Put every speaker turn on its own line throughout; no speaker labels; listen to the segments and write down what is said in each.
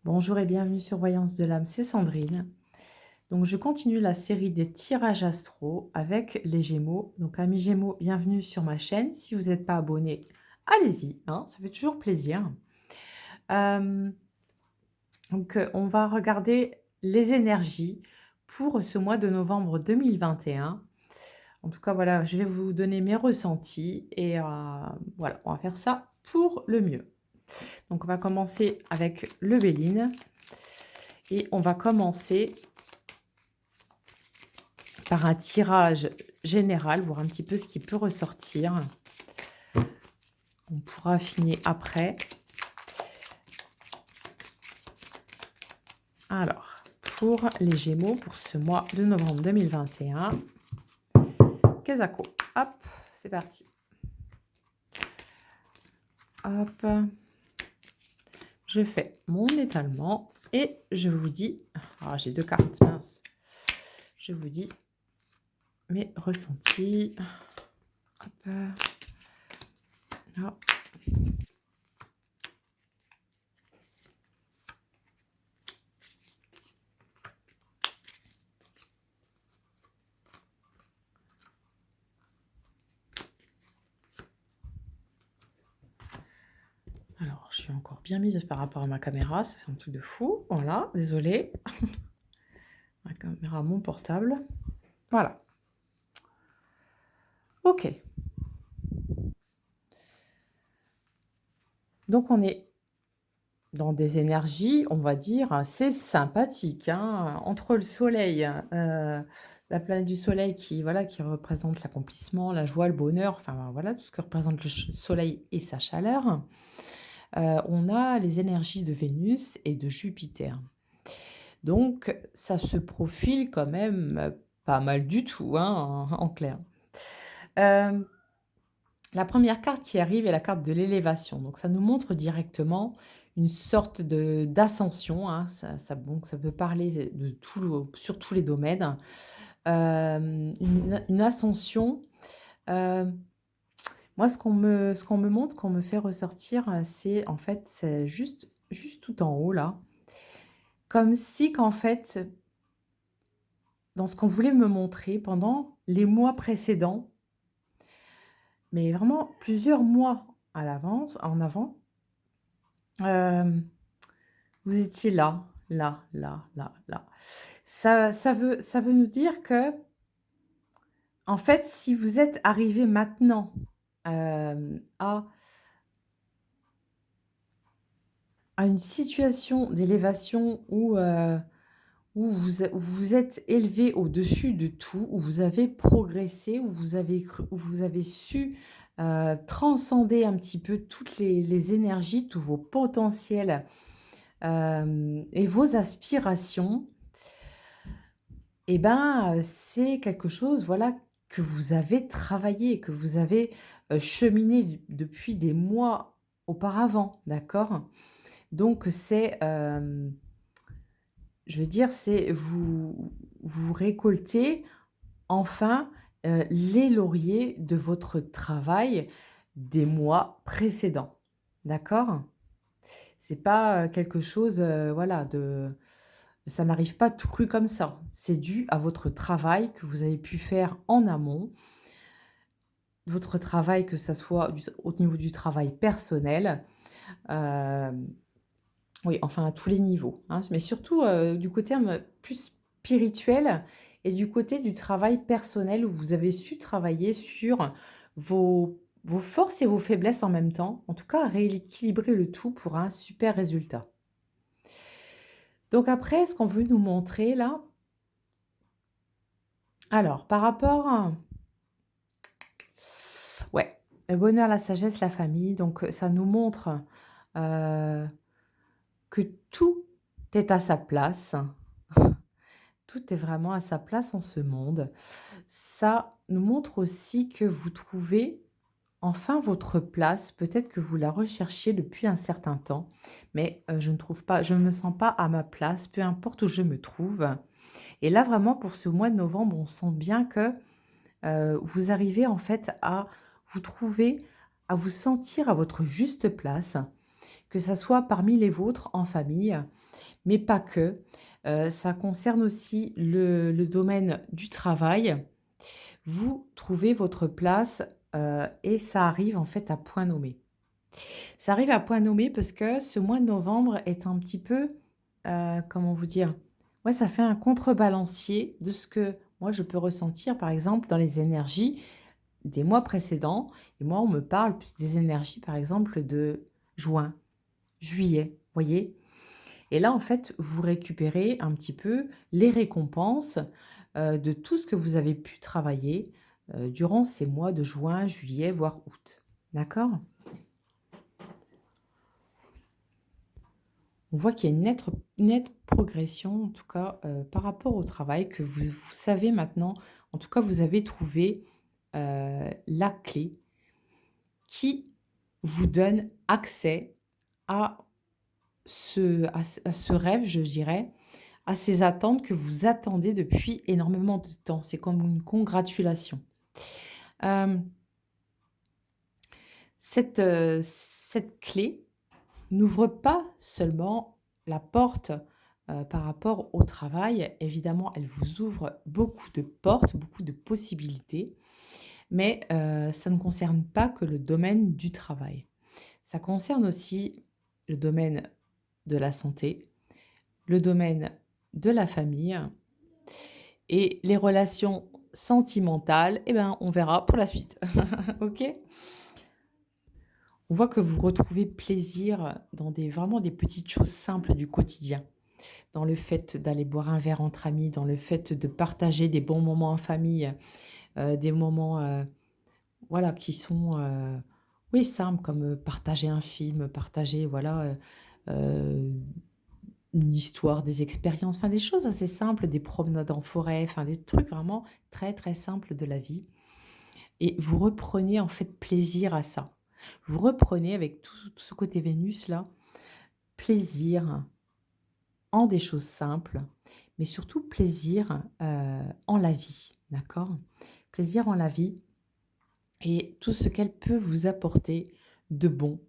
Bonjour et bienvenue sur Voyance de l'âme, c'est Sandrine. Donc je continue la série des tirages astro avec les Gémeaux. Donc amis Gémeaux, bienvenue sur ma chaîne. Si vous n'êtes pas abonné, allez-y, hein, ça fait toujours plaisir. Euh, on va regarder les énergies pour ce mois de novembre 2021. En tout cas, voilà, je vais vous donner mes ressentis et voilà, on va faire ça pour le mieux. Donc on va commencer avec le Béline et on va commencer par un tirage général, voir un petit peu ce qui peut ressortir. On pourra affiner après. Alors, pour les Gémeaux, pour ce mois de novembre 2021, Kezako. Hop, c'est parti. Hop. Je fais mon étalement et je vous dis... Ah, j'ai deux cartes, mince. Je vous dis mes ressentis. Hop. Là. Alors, je suis encore bien mise par rapport à ma caméra, ça fait un truc de fou. Voilà, désolée. Ma caméra, mon portable. Voilà. Ok. Donc, on est dans des énergies, on va dire, assez sympathiques, hein. Entre le soleil, la planète du soleil qui, voilà, qui représente l'accomplissement, la joie, le bonheur, enfin voilà, tout ce que représente le soleil et sa chaleur. On a les énergies de Vénus et de Jupiter. Donc, ça se profile quand même pas mal du tout, hein, en clair. La première carte qui arrive est la carte de l'élévation. Donc, ça nous montre directement une sorte d'ascension, hein. Donc, ça peut parler de sur tous les domaines. Une ascension. Moi, ce qu'on me montre, ce qu'on me fait ressortir, c'est en fait, c'est juste tout en haut, là. Comme si qu'en fait, dans ce qu'on voulait me montrer pendant les mois précédents, mais vraiment plusieurs mois à l'avance, en avant, vous étiez là, là, là, là, là. Ça veut nous dire que, en fait, si vous êtes arrivé maintenant à une situation d'élévation où, où vous êtes élevé au-dessus de tout, où vous avez progressé, où où vous avez su transcender un petit peu toutes les énergies, tous vos potentiels et vos aspirations, et ben, c'est quelque chose, voilà, que vous avez travaillé, que vous avez cheminé depuis des mois auparavant, d'accord? Donc c'est, je veux dire, c'est vous récoltez enfin les lauriers de votre travail des mois précédents, d'accord? C'est pas quelque chose, voilà, ça n'arrive pas tout cru comme ça. C'est dû à votre travail que vous avez pu faire en amont, votre travail, que ça soit au niveau du travail personnel, hem, oui, enfin à tous les niveaux, hein, mais surtout, du côté plus spirituel et du côté du travail personnel où vous avez su travailler sur vos forces et vos faiblesses en même temps. En tout cas, rééquilibrer le tout pour un super résultat. Donc après, ce qu'on veut nous montrer là, alors par rapport ouais, le bonheur, la sagesse, la famille, donc ça nous montre, heu, que tout est à sa place. Tout est vraiment à sa place en ce monde. Ça nous montre aussi que vous trouvez enfin votre place. Peut-être que vous la recherchiez depuis un certain temps, mais je ne me sens pas à ma place, peu importe où je me trouve. Et là, vraiment, pour ce mois de novembre, on sent bien que vous arrivez en fait à vous trouver, à vous sentir à votre juste place, que ça soit parmi les vôtres, en famille, mais pas que. Ça concerne aussi le domaine du travail. Vous trouvez votre place, et ça arrive en fait à point nommé. Ça arrive à point nommé parce que ce mois de novembre est un petit peu, comment vous dire? Ouais, ça fait un contrebalancier de ce que moi je peux ressentir, par exemple, dans les énergies des mois précédents. Et moi, on me parle plus des énergies, par exemple, de juin, juillet, voyez? Et là, en fait, vous récupérez un petit peu les récompenses, de tout ce que vous avez pu travailler, durant ces mois de juin, juillet, voire août. D'accord? On voit qu'il y a une nette progression, en tout cas, par rapport au travail que vous savez maintenant, en tout cas, vous avez trouvé, la clé qui vous donne accès à ce rêve, je dirais, à ces attentes que vous attendez depuis énormément de temps. C'est comme une congratulation. Hem, cette clé n'ouvre pas seulement la porte, par rapport au travail. Évidemment, elle vous ouvre beaucoup de portes, beaucoup de possibilités, mais ça ne concerne pas que le domaine du travail. Ça concerne aussi le domaine de la santé, le domaine de la famille et les relations sentimentales, eh ben, on verra pour la suite. OK? On voit que vous retrouvez plaisir dans des vraiment des petites choses simples du quotidien. Dans le fait d'aller boire un verre entre amis, dans le fait de partager des bons moments en famille, des moments, voilà, qui sont, oui, simples comme, partager un film, partager, voilà, une histoire, des expériences, enfin des choses assez simples, des promenades en forêt, enfin des trucs vraiment très, très simples de la vie et vous reprenez en fait plaisir à ça. Vous reprenez avec tout ce côté Vénus là, plaisir en des choses simples, mais surtout plaisir, en la vie, d'accord? Plaisir en la vie et tout ce qu'elle peut vous apporter de bon.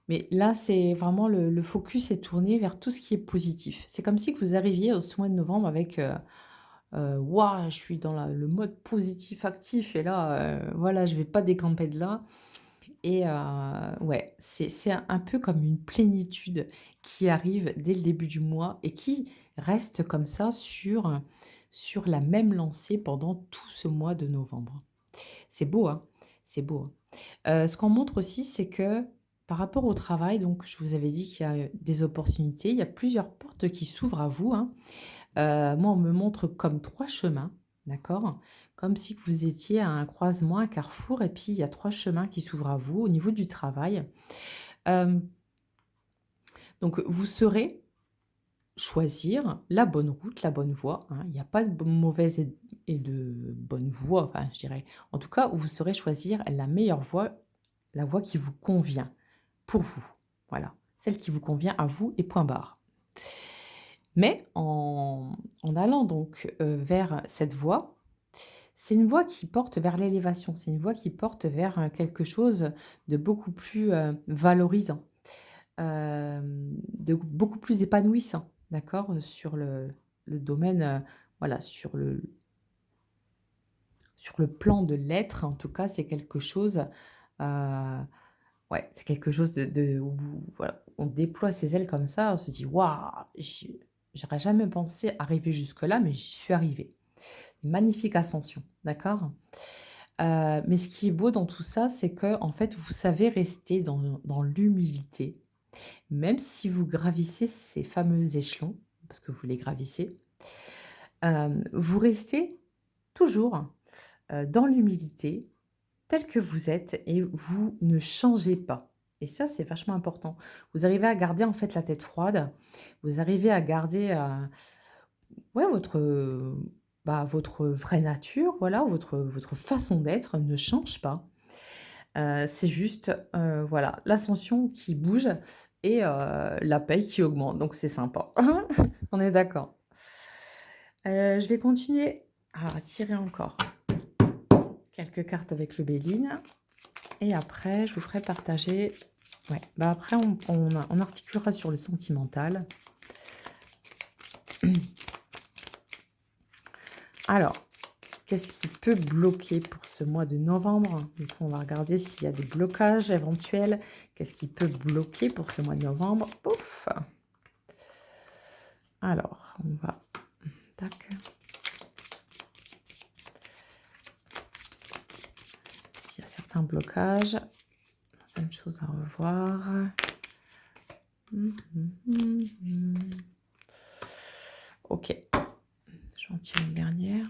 Mais là, c'est vraiment le focus est tourné vers tout ce qui est positif. C'est comme si que vous arriviez au ce mois de novembre avec, «Waouh, je suis dans le mode positif actif et là, voilà, je vais pas décamper de là». Et ouais, c'est un peu comme une plénitude qui arrive dès le début du mois et qui reste comme ça sur la même lancée pendant tout ce mois de novembre. C'est beau, hein? C'est beau, hein? Ce qu'on montre aussi, c'est que par rapport au travail, donc je vous avais dit qu'il y a, des opportunités, il y a plusieurs portes qui s'ouvrent à vous, hein. Moi, on me montre comme 3 chemins, d'accord? Comme si vous étiez à un croisement, un carrefour et puis il y a 3 chemins qui s'ouvrent à vous au niveau du travail. Hem, donc vous saurez choisir la bonne route, la bonne voie, hein. Il n'y a pas de mauvaise et de bonne voie, enfin, je dirais. En tout cas, vous saurez choisir la meilleure voie, la voie qui vous convient, pour vous. Voilà, celle qui vous convient à vous et point barre. Mais en allant donc, vers cette voie, c'est une voie qui porte vers l'élévation, c'est une voie qui porte vers, quelque chose de beaucoup plus, valorisant, de beaucoup plus épanouissant, d'accord? Sur le domaine, voilà, sur le plan de l'être, en tout cas, c'est quelque chose, heu, ouais, c'est quelque chose de où voilà, on déploie ses ailes comme ça, on se dit: «Waouh! J'aurais jamais pensé arriver jusque-là, mais j'y suis arrivé». Magnifique ascension, d'accord? Mais ce qui est beau dans tout ça, c'est que en fait, vous savez rester dans l'humilité, même si vous gravissez ces fameux échelons, parce que vous les gravissez, vous restez toujours, dans l'humilité, tel que vous êtes et vous ne changez pas et ça, c'est vachement important. Vous arrivez à garder, en fait, la tête froide, vous arrivez à garder, ouais, votre vraie nature, voilà, votre façon d'être ne change pas. C'est juste, voilà, l'ascension qui bouge et la paye qui augmente, donc c'est sympa. On est d'accord. Je vais continuer à tirer encore quelques cartes avec le Béline et après je vous ferai partager Ouais, bah, après on articulera sur le sentimental. Alors, qu'est-ce qui peut bloquer pour ce mois de novembre? Du coup, on va regarder s'il y a des blocages éventuels. Qu'est-ce qui peut bloquer pour ce mois de novembre? Pouf! Alors, on va tac. S'il y a certains blocages, certaines choses à revoir. Mmh, mmh, mmh, mmh. OK, je vais en tirer une dernière.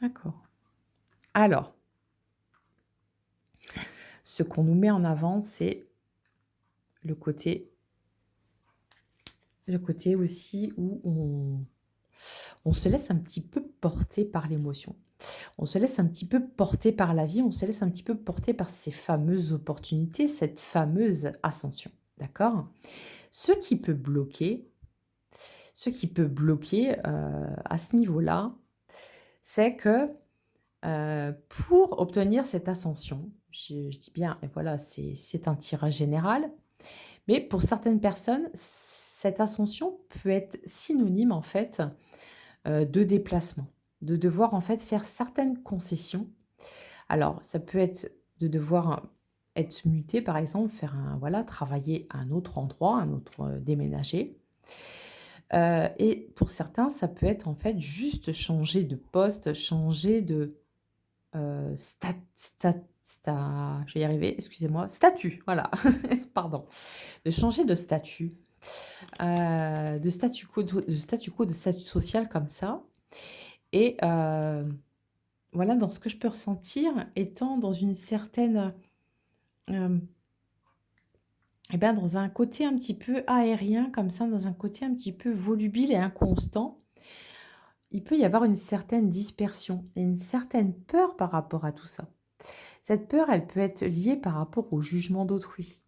D'accord. Alors, ce qu'on nous met en avant, c'est le côté aussi où on se laisse un petit peu porter par l'émotion. On se laisse un petit peu porter par la vie, on se laisse un petit peu porter par ces fameuses opportunités, cette fameuse ascension. D'accord? Ce qui peut bloquer ce qui peut bloquer, à ce niveau-là, c'est que, pour obtenir cette ascension, je dis bien et voilà, c'est un tirage général, mais pour certaines personnes, cette ascension peut être synonyme en fait, de déplacement, de devoir en fait faire certaines concessions. Alors ça peut être de devoir être muté par exemple, faire un voilà, travailler à un autre endroit, un autre, déménager. Et pour certains, ça peut être en fait juste changer de poste, changer de, je vais y arriver, excusez-moi, statut, voilà, pardon. De changer de statut social comme ça et voilà, dans ce que je peux ressentir étant dans une certaine, hem, et ben, dans un côté un petit peu aérien comme ça, dans un côté un petit peu volubile et inconstant. Il peut y avoir une certaine dispersion et une certaine peur par rapport à tout ça. Cette peur, elle peut être liée par rapport au jugement d'autrui.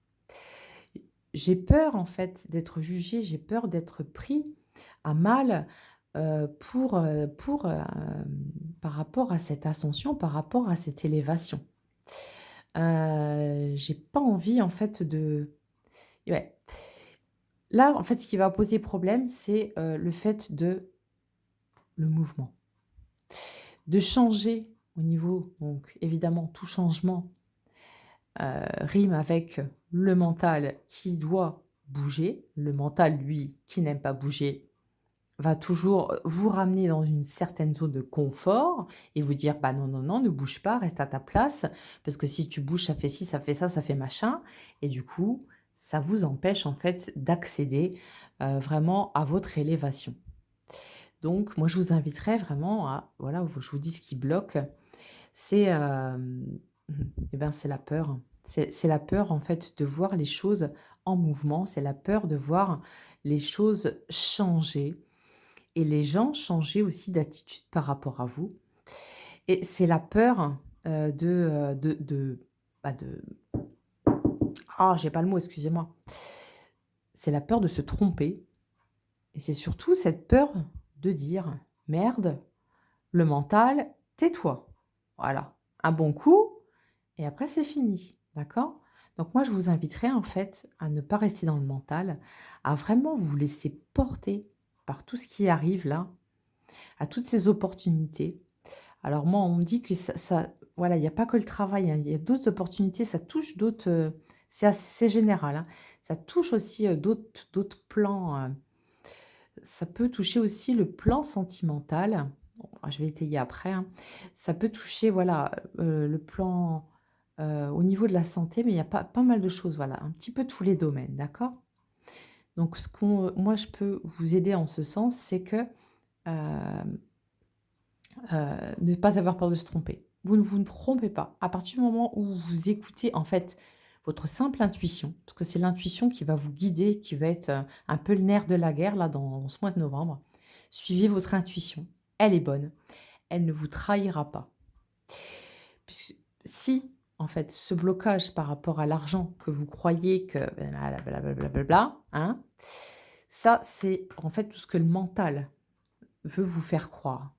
J'ai peur en fait d'être jugée, j'ai peur d'être pris à mal, par rapport à cette ascension, par rapport à cette élévation. J'ai pas envie en fait de ouais. Là, en fait, ce qui va poser problème, c'est, le fait de le mouvement. De changer au niveau donc évidemment tout changement, rime avec le mental qui doit bouger. Le mental, lui, qui n'aime pas bouger, va toujours, vous ramener dans une certaine zone de confort et vous dire: «Bah, non, non, non, ne bouge pas, reste à ta place, parce que si tu bouges, ça fait ci, ça fait ça fait machin» et du coup, ça vous empêche en fait d'accéder, vraiment à votre élévation. Donc moi, je vous inviterais vraiment à voilà, je vous dis ce qui bloque, c'est, et ben, c'est la peur. C'est la peur, en fait, de voir les choses en mouvement. C'est la peur de voir les choses changer et les gens changer aussi d'attitude par rapport à vous et c'est la peur, bah, de j'ai pas le mot, excusez-moi. C'est la peur de se tromper et c'est surtout cette peur de dire: «Merde, le mental, tais-toi». Voilà, un bon coup et après c'est fini, d'accord? Donc moi je vous inviterais en fait à ne pas rester dans le mental, à vraiment vous laisser porter par tout ce qui arrive là, à toutes ces opportunités. Alors moi on me dit que ça voilà, il y a pas que le travail, hein, il y a d'autres opportunités, ça touche d'autres, c'est général, hein. Ça touche aussi, d'autres plans, ça peut toucher aussi le plan sentimental. Bon, je vais étayer après, hein. Ça peut toucher, voilà, le plan, au niveau de la santé, mais il y a pas mal de choses, voilà, un petit peu tous les domaines, d'accord? Donc moi je peux vous aider en ce sens, c'est que, hem, ne pas avoir peur de se tromper. Vous ne trompez pas. À partir du moment où vous écoutez, en fait, votre simple intuition, parce que c'est l'intuition qui va vous guider, qui va être, un peu le nerf de la guerre là dans ce mois de novembre. Suivez votre intuition, elle est bonne, elle ne vous trahira pas. Puisque si, en fait, ce blocage par rapport à l'argent que vous croyez que blablabla, hein, ça c'est en fait tout ce que le mental veut vous faire croire.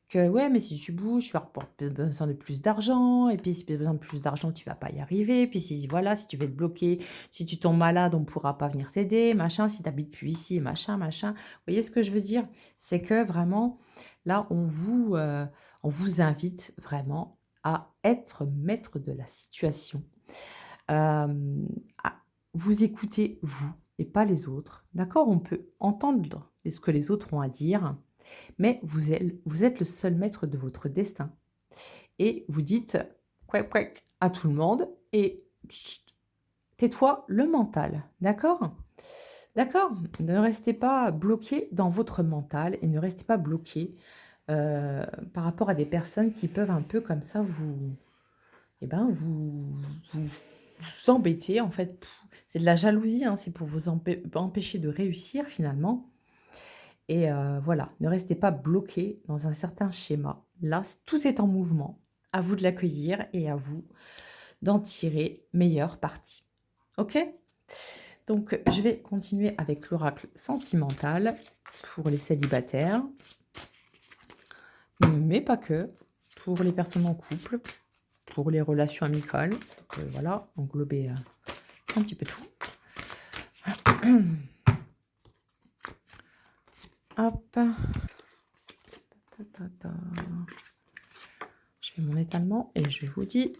que ouais, mais si tu bouges, tu vas avoir besoin de plus d'argent, et puis si tu as besoin de plus d'argent, tu vas pas y arriver, puis si voilà, si tu vas être bloqué, si tu tombes malade, on pourra pas venir t'aider, machin, si tu habites plus ici, machin, machin. Vous voyez ce que je veux dire? C'est que vraiment, là, on vous invite vraiment à être maître de la situation, à vous écouter vous et pas les autres, d'accord? On peut entendre ce que les autres ont à dire, mais vous êtes le seul maître de votre destin et vous dites: «Couac couac» à tout le monde et chut, tais-toi le mental, d'accord? D'accord? Ne restez pas bloqué dans votre mental et ne restez pas bloqué, par rapport à des personnes qui peuvent un peu comme ça vous et ben, vous embêter en fait. C'est de la jalousie, hein, c'est pour vous empêcher de réussir finalement et voilà, ne restez pas bloqué dans un certain schéma. Là, tout est en mouvement. À vous de l'accueillir et à vous d'en tirer meilleur parti. OK? Donc je vais continuer avec l'oracle sentimental pour les célibataires, mais pas que, pour les personnes en couple, pour les relations amicales, ça peut, voilà, englober, un petit peu tout. Hop. Ta ta ta. Je fais mon étalement et je vous dis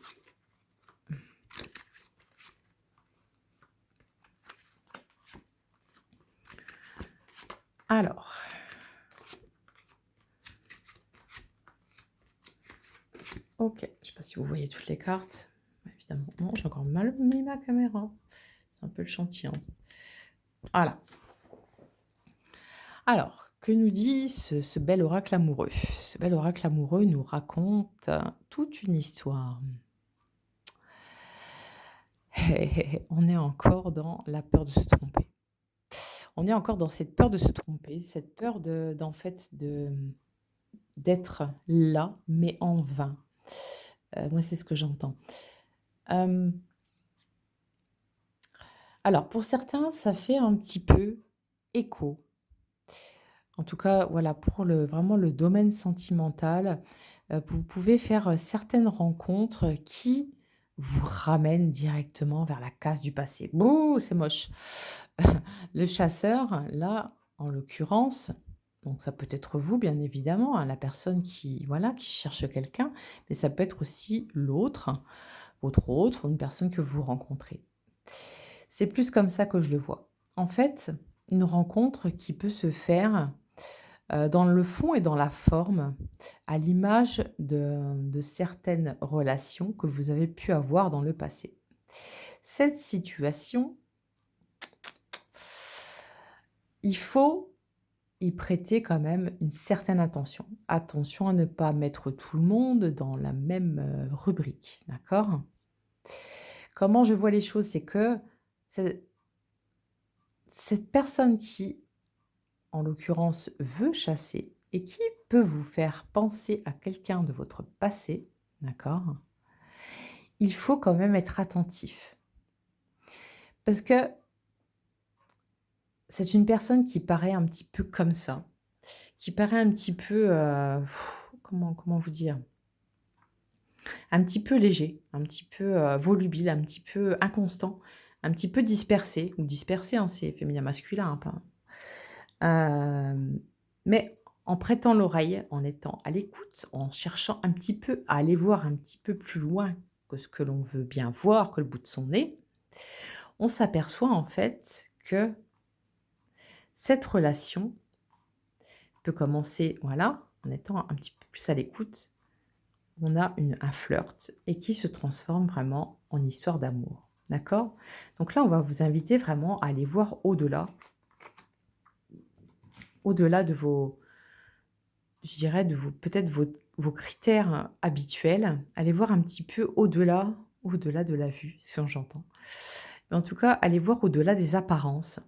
alors, OK, je ne sais pas si vous voyez toutes les cartes. Évidemment, non, j'ai encore mal mis ma caméra. C'est un peu le chantier, hein. Voilà. Alors, que nous dit ce bel oracle amoureux? Ce bel oracle amoureux nous raconte toute une histoire. On est encore dans la peur de se tromper. On est encore dans cette peur de se tromper, cette peur d'en fait, d'être là, mais en vain. Moi, c'est ce que j'entends. Hem, alors pour certains, ça fait un petit peu écho. En tout cas, voilà, pour vraiment le domaine sentimental, vous pouvez faire, certaines rencontres qui vous ramènent directement vers la case du passé. Bouh, c'est moche. Le chasseur, là, en l'occurrence, donc ça peut être vous, bien évidemment, hein, la personne qui, voilà, qui cherche quelqu'un, mais ça peut être aussi l'autre, votre autre, ou une personne que vous rencontrez. C'est plus comme ça que je le vois. En fait, une rencontre qui peut se faire dans le fond et dans la forme, à l'image de certaines relations que vous avez pu avoir dans le passé. Cette situation, il faut y prêter quand même une certaine attention. Attention à ne pas mettre tout le monde dans la même, rubrique, d'accord? Comment je vois les choses? C'est que ce cette personne qui, en l'occurrence, veut chasser et qui peut vous faire penser à quelqu'un de votre passé, d'accord? Il faut quand même être attentif. Parce que c'est une personne qui paraît un petit peu comme ça, qui paraît un petit peu, comment vous dire? Un petit peu léger, un petit peu, volubile, un petit peu inconstant, un petit peu dispersé ou dispersé, hein, c'est féminin masculin, hein, pas mais en prêtant l'oreille, en étant à l'écoute, en cherchant un petit peu à aller voir un petit peu plus loin que ce que l'on veut bien voir, que le bout de son nez, on s'aperçoit en fait que cette relation peut commencer, voilà, en étant un petit peu plus à l'écoute. On a un flirt et qui se transforme vraiment en histoire d'amour. D'accord? Donc là, on va vous inviter vraiment à aller voir au-delà, au-delà de vos, je dirais, de vos, peut-être vos critères habituels. Allez voir un petit peu au-delà, au-delà de la vue, si j'entends. Mais en tout cas, allez voir au-delà des apparences.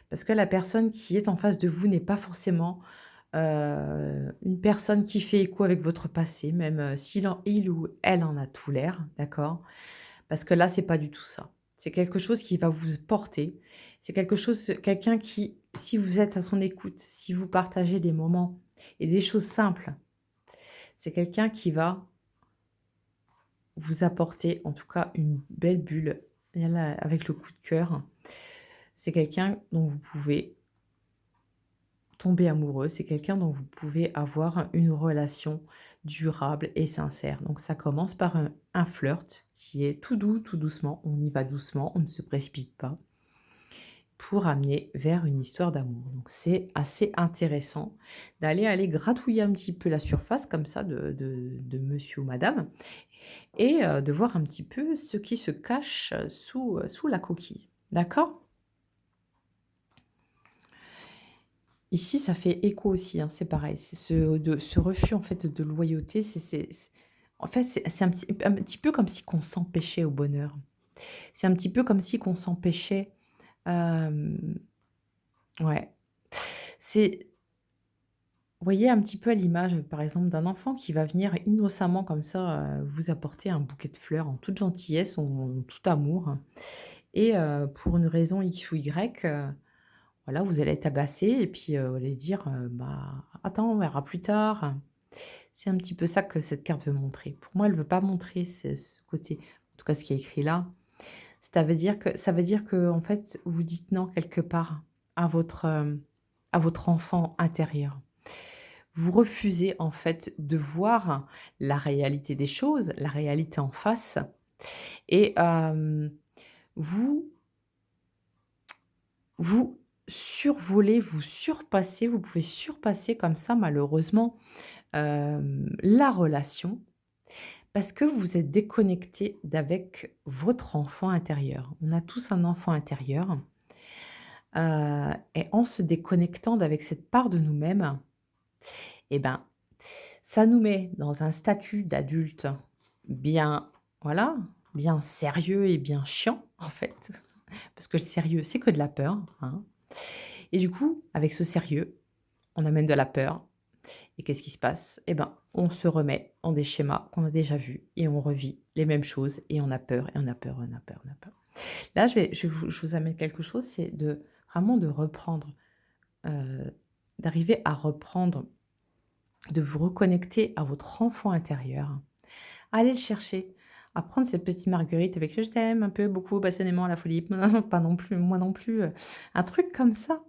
Parce que la personne qui est en face de vous n'est pas forcément une personne qui fait écho avec votre passé, même, il ou elle en a tout l'air, d'accord? Parce que là, c'est pas du tout ça. C'est quelque chose qui va vous porter. C'est quelque chose quelqu'un qui, si vous êtes à son écoute, si vous partagez des moments et des choses simples, C'est quelqu'un qui va vous apporter, en tout cas, une belle bulle, et là, avec le coup de cœur. C'est quelqu'un dont vous pouvez tomber amoureux, c'est quelqu'un dont vous pouvez avoir une relation durable et sincère. Donc ça commence par un flirt qui est tout doux, tout doucement. On y va doucement, on ne se précipite pas pour amener vers une histoire d'amour. Donc c'est assez intéressant aller gratouiller un petit peu la surface comme ça de monsieur ou madame et de voir un petit peu ce qui se cache sous la coquille. D'accord? Ici, ça fait écho aussi, hein, c'est pareil. C'est ce refus, en fait, de loyauté, en fait, c'est un petit peu comme si qu'on s'empêchait au bonheur. C'est un petit peu comme si qu'on s'empêchait, hem, ouais. C'est Vous voyez un petit peu à l'image, par exemple, d'un enfant qui va venir innocemment comme ça, vous apporter un bouquet de fleurs en toute gentillesse, en tout amour et pour une raison X ou Y, voilà, vous allez être agacé et puis, vous allez dire, «Bah, attends, on verra plus tard». C'est un petit peu ça que cette carte veut montrer. Pour moi, elle veut pas montrer ce côté, en tout cas ce qui est écrit là. Ça veut dire que en fait, vous dites non quelque part à votre enfant intérieur. Vous refusez en fait de voir la réalité des choses, la réalité en face et vous vous survolez, vous surpassez, vous pouvez surpasser comme ça malheureusement, la relation parce que vous êtes déconnecté d'avec votre enfant intérieur. On a tous un enfant intérieur, et en se déconnectant d'avec cette part de nous-mêmes et ben, ça nous met dans un statut d'adulte bien, voilà, bien sérieux et bien chiant, en fait. Parce que le sérieux, c'est que de la peur, hein. Et du coup, avec ce sérieux, on amène de la peur. Et qu'est-ce qui se passe? Eh ben, on se remet en des schémas qu'on a déjà vus et on revit les mêmes choses et on a peur et on a peur, on a peur, on a peur. Là, je vous amène quelque chose, c'est de vraiment de reprendre, heu, d'arriver à reprendre, de vous reconnecter à votre enfant intérieur. Aller le chercher, à prendre cette petite marguerite avec «Je t'aime un peu, beaucoup, passionnément, à la folie». Pas non plus, moi non plus, un truc comme ça.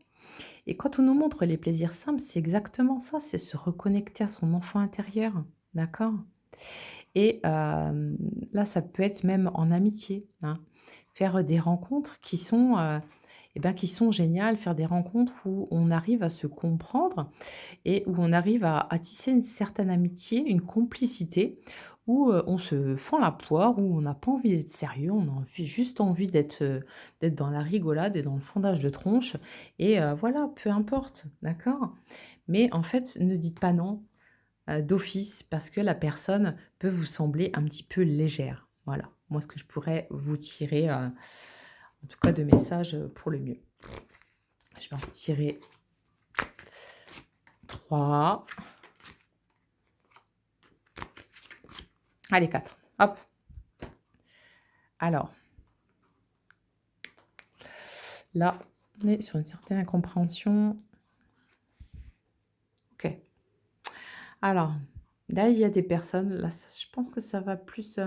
Et quand on nous montre les plaisirs simples, c'est exactement ça, c'est se reconnecter à son enfant intérieur, d'accord? Et là, ça peut être même en amitié, hein. Faire, des rencontres qui sont géniales, faire des rencontres où on arrive à se comprendre et où on arrive à tisser une certaine amitié, une complicité, où, on se fend la poire, où on n'a pas envie d'être sérieux, on a juste envie d'être dans la rigolade et dans le fondage de tronche et voilà, peu importe, d'accord? Mais en fait, ne dites pas non, d'office parce que la personne peut vous sembler un petit peu légère. Voilà, moi ce que je pourrais vous tirer, en tout cas de message, pour le mieux. Je vais en tirer 3. Allez 4. Hop. Alors, là, on est sur une certaine incompréhension. OK. Alors, là, il y a des personnes, là, je pense que ça va plus,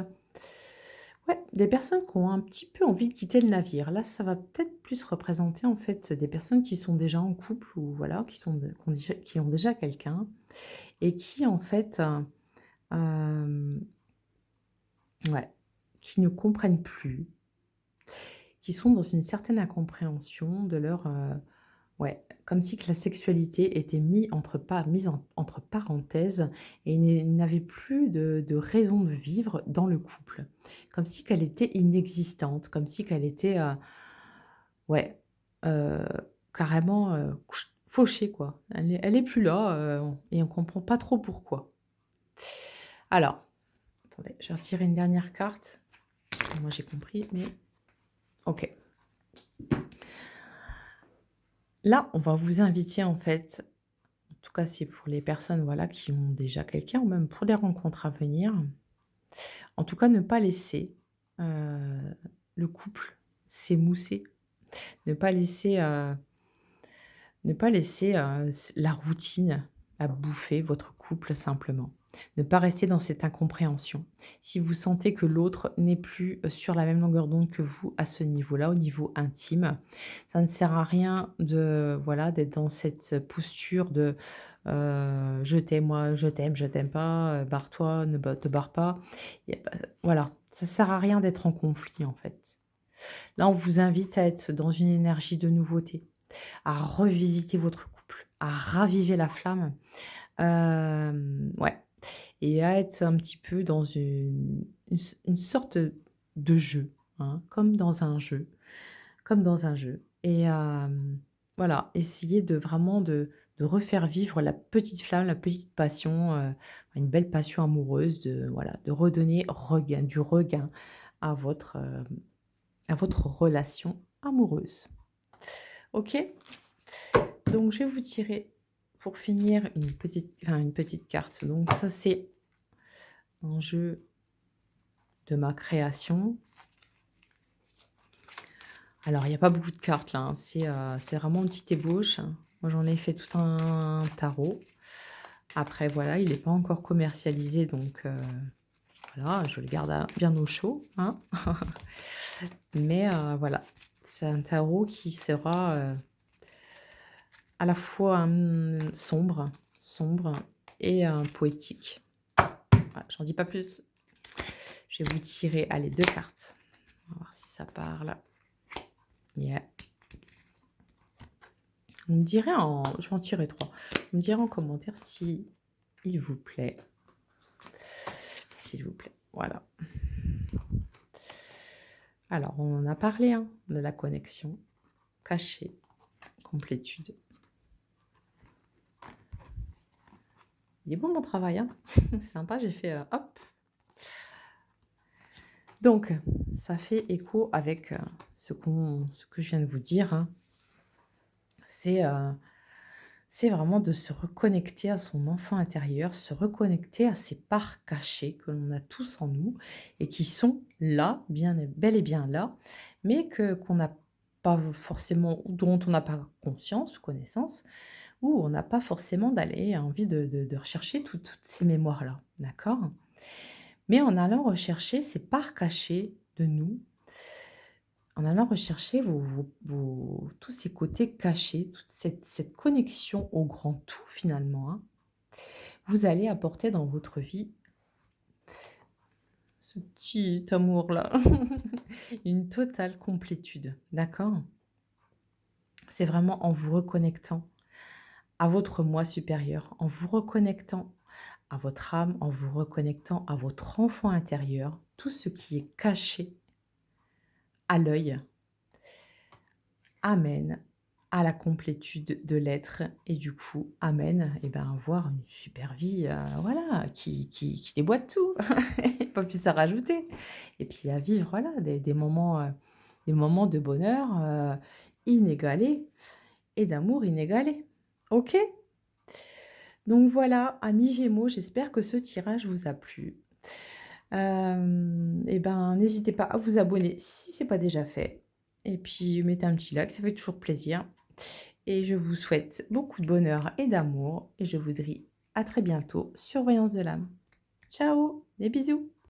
ouais, des personnes qui ont un petit peu envie de quitter le navire. Là, ça va peut-être plus représenter, en fait, des personnes qui sont déjà en couple ou voilà, qui ont déjà quelqu'un et qui, en fait, hem, ouais, qui ne comprennent plus, qui sont dans une certaine incompréhension de leur, ouais, comme si que la sexualité était mise entre parenthèses et il n'avait plus de raison de vivre dans le couple. Comme si qu'elle était inexistante, comme si qu'elle était, ouais, heu, carrément, fauchée quoi. Elle est plus là, et on comprend pas trop pourquoi. Alors, attendez, je vais retirer une dernière carte. Moi j'ai compris, mais OK. Là, on va vous inviter en fait. En tout cas, c'est pour les personnes, voilà, qui ont déjà quelqu'un ou même pour des rencontres à venir. En tout cas, ne pas laisser, heu, le couple s'émousser. Ne pas laisser, ne pas laisser, s la routine à bouffer votre couple simplement. Ne pas rester dans cette incompréhension. Si vous sentez que l'autre n'est plus sur la même longueur d'onde que vous à ce niveau-là, au niveau intime, ça ne sert à rien de voilà, d'être dans cette posture de, «Je t'aime, moi, je t'aime pas, barre-toi, ne ba te barre pas». Il y a pas voilà, ça sert à rien d'être en conflit, en fait. Là, on vous invite à être dans une énergie de nouveauté, à revisiter votre couple, à raviver la flamme. Ouais, et à être un petit peu dans une sorte de jeu, hein, comme dans un jeu et voilà, essayer de vraiment de refaire vivre la petite flamme, la petite passion, une belle passion amoureuse, de voilà, de redonner du regain à votre relation amoureuse. OK? Donc je vais vous tirer pour finir une petite carte. Donc ça, c'est un jeu de ma création. Alors il y a pas beaucoup de cartes là, hein, c'est vraiment une petite ébauche. Moi, j'en ai fait tout un tarot. Après voilà, il est pas encore commercialisé donc voilà, je le garde à bien au chaud, hein. Mais voilà, c'est un tarot qui sera, à la fois, sombre et poétique. Voilà, j'en dis pas plus. Je vais vous tirer, allez, 2 cartes. On va voir si ça parle. Yeah. Vous me direz je vais en tirer 3. Vous me direz en commentaire si il vous plaît. S'il vous plaît, voilà. Alors, on en a parlé, hein, de la connexion, cachée, complétude. Il est bon mon travail, hein. C'est sympa, j'ai fait, hop. Donc, ça fait écho avec, ce que je viens de vous dire, hein. C'est, c'est vraiment de se reconnecter à son enfant intérieur, se reconnecter à ces parts cachées que l'on a tous en nous et qui sont là, bien et bel et bien là, mais qu'on n'a pas forcément, dont on n'a pas conscience ou connaissance, ou on n'a pas forcément envie de rechercher toutes ces mémoires-là, d'accord? Mais en allant rechercher ces parts cachées de nous, en allant rechercher tous ces côtés cachés, toute cette connexion au grand tout finalement, hein, vous allez apporter dans votre vie ce petit amour-là, une totale complétude, d'accord? C'est vraiment en vous reconnectant à votre moi supérieur, en vous reconnectant à votre âme, en vous reconnectant à votre enfant intérieur, tout ce qui est caché à l'œil amène à la complétude de l'être et du coup amène et ben, à avoir une super vie, voilà, qui déboîte tout, pas plus à rajouter et puis à vivre, voilà, des moments de bonheur, inégalés et d'amour inégalé. OK? Donc voilà, amis Gémeaux, j'espère que ce tirage vous a plu. Et ben, n'hésitez pas à vous abonner si c'est pas déjà fait et puis mettez un petit like, ça fait toujours plaisir et je vous souhaite beaucoup de bonheur et d'amour et je vous dis à très bientôt sur Voyance de l'âme. Ciao, des bisous.